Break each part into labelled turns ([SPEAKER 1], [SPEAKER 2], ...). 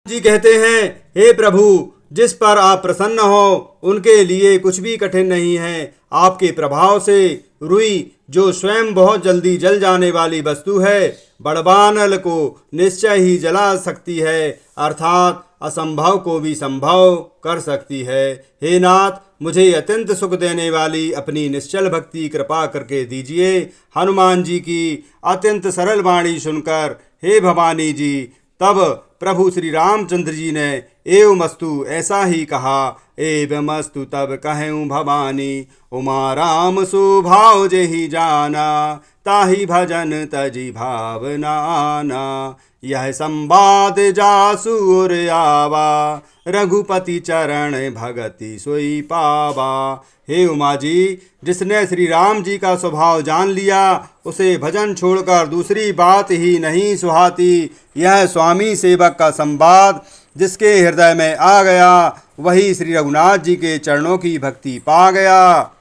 [SPEAKER 1] जी कहते हैं, हे प्रभु, जिस पर आप प्रसन्न हो उनके लिए कुछ भी कठिन नहीं है। आपके प्रभाव से रुई, जो स्वयं बहुत जल्दी जल जाने वाली वस्तु है, बड़बानल को निश्चय ही जला सकती है, अर्थात असंभव को भी संभव कर सकती है। हे नाथ, मुझे अत्यंत सुख देने वाली अपनी निश्चल भक्ति कृपा करके दीजिए। हनुमान जी की अत्यंत सरल वाणी सुनकर हे भवानी जी, तब प्रभु श्री रामचंद्र जी ने एवमस्तु ऐसा ही कहा। एवमस्तु तब कहूँ भवानी, उमा राम सुभाव जेहि जाना, ताहि भजन तजि भावनाना। यह संवाद जासु उर आवा, रघुपति चरण भगति सोई पावा। हे उमा जी, जिसने श्री राम जी का स्वभाव जान लिया, उसे भजन छोड़कर दूसरी बात ही नहीं सुहाती। यह स्वामी सेवक का संवाद जिसके हृदय में आ गया, वही श्री रघुनाथ जी के चरणों की भक्ति पा गया।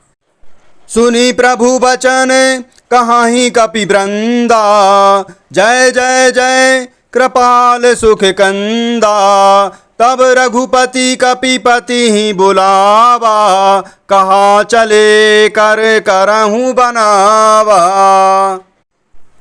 [SPEAKER 1] सुनी प्रभु बचन कहाँ ही कपि वृंदा, जय जय जय कृपाल सुख कंदा। तब रघुपति कपिपति ही बुलावा, कहा चले कर करहूँ बनावा।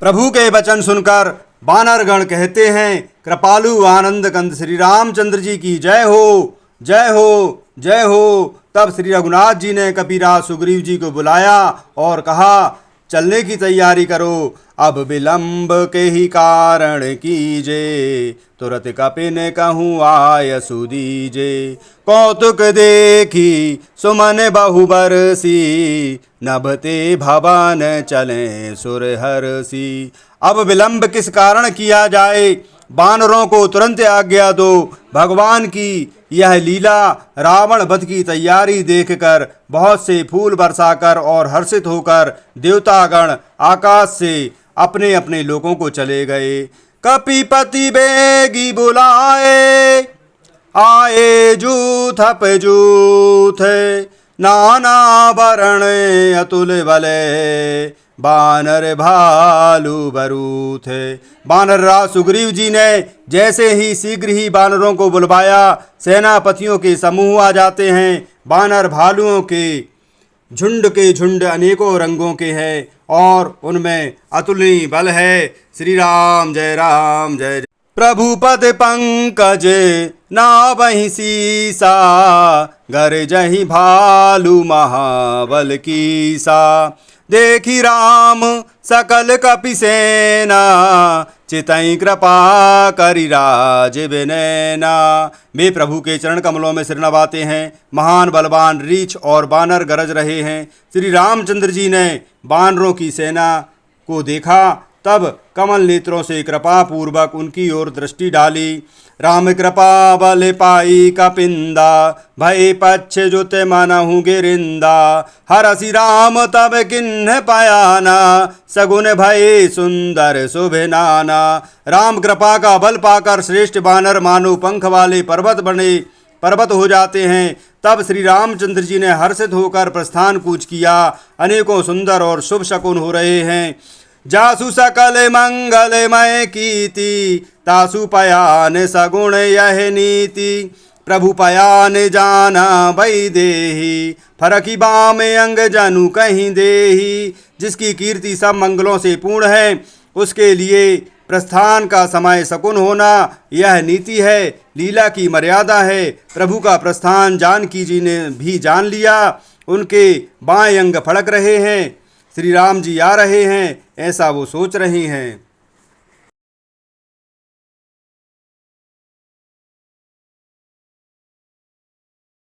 [SPEAKER 1] प्रभु के वचन सुनकर वानरगण कहते हैं, कृपालु आनंद कंद श्री रामचंद्र जी की जय हो, जय हो, जय हो। तब श्री रघुनाथ जी ने कपिराज सुग्रीव जी को बुलाया और कहा, चलने की तैयारी करो, अब विलंब के ही कारण कीजे, तुरत कपिन कहूँ आय सुदीजे। कौतुक देखी सुमन बहु बरसी, नभते भवन चले सुरहरसी। अब विलंब किस कारण किया जाए, बानरों को तुरंत आज्ञा दो। भगवान की यह लीला रावण वध की तैयारी देखकर बहुत से फूल बरसाकर और हर्षित होकर देवतागण आकाश से अपने अपने लोगों को चले गए। कपिपति बेगी बुलाए, आए जूथ जूथ, नाना वरण अतुल बले, बानर भालू बरू थे। बानर राज सुग्रीव जी ने जैसे ही शीघ्र ही बानरों को बुलवाया, सेनापतियों के समूह आ जाते हैं। बानर भालुओं के झुंड अनेकों रंगों के हैं और उनमें अतुलनीय बल है। श्री राम जय राम जय जय। प्रभु पद पंकज नावहि सीसा, गरजहि भालू महाबल कीसा। देखी राम सकल कपि सेना, चितई कृपा करि राज विनैना। वे प्रभु के चरण कमलों में सिर नवाते हैं। महान बलवान रीछ और बानर गरज रहे हैं। श्री रामचंद्र जी ने बानरों की सेना को देखा, तब कमल नेत्रों से कृपा पूर्वक उनकी ओर दृष्टि डाली। राम कृपा बल पाई कपिंदा, भय पक्ष जुत मनहु गिरिंदा। हरसि राम तब किन्ह पायाना, सगुन भय सुंदर शुभ नाना। राम कृपा का बल पाकर श्रेष्ठ बानर मानो पंख वाले पर्वत हो जाते हैं। तब श्री रामचंद्र जी ने हर्षित होकर प्रस्थान कूच किया। अनेकों सुंदर और शुभ शकुन हो रहे हैं। जासु सकल मंगलमय कीति, तासु पयान सगुण यह नीति। प्रभु पयान जाना भई देहि, फरकी बाम अंग जनु कहीं देहि। जिसकी कीर्ति सब मंगलों से पूर्ण है, उसके लिए प्रस्थान का समय शकुन होना यह नीति है, लीला की मर्यादा है। प्रभु का प्रस्थान जानकी जी ने भी जान लिया। उनके बाएं अंग फड़क रहे हैं, श्री राम जी आ रहे हैं, ऐसा वो सोच रही हैं।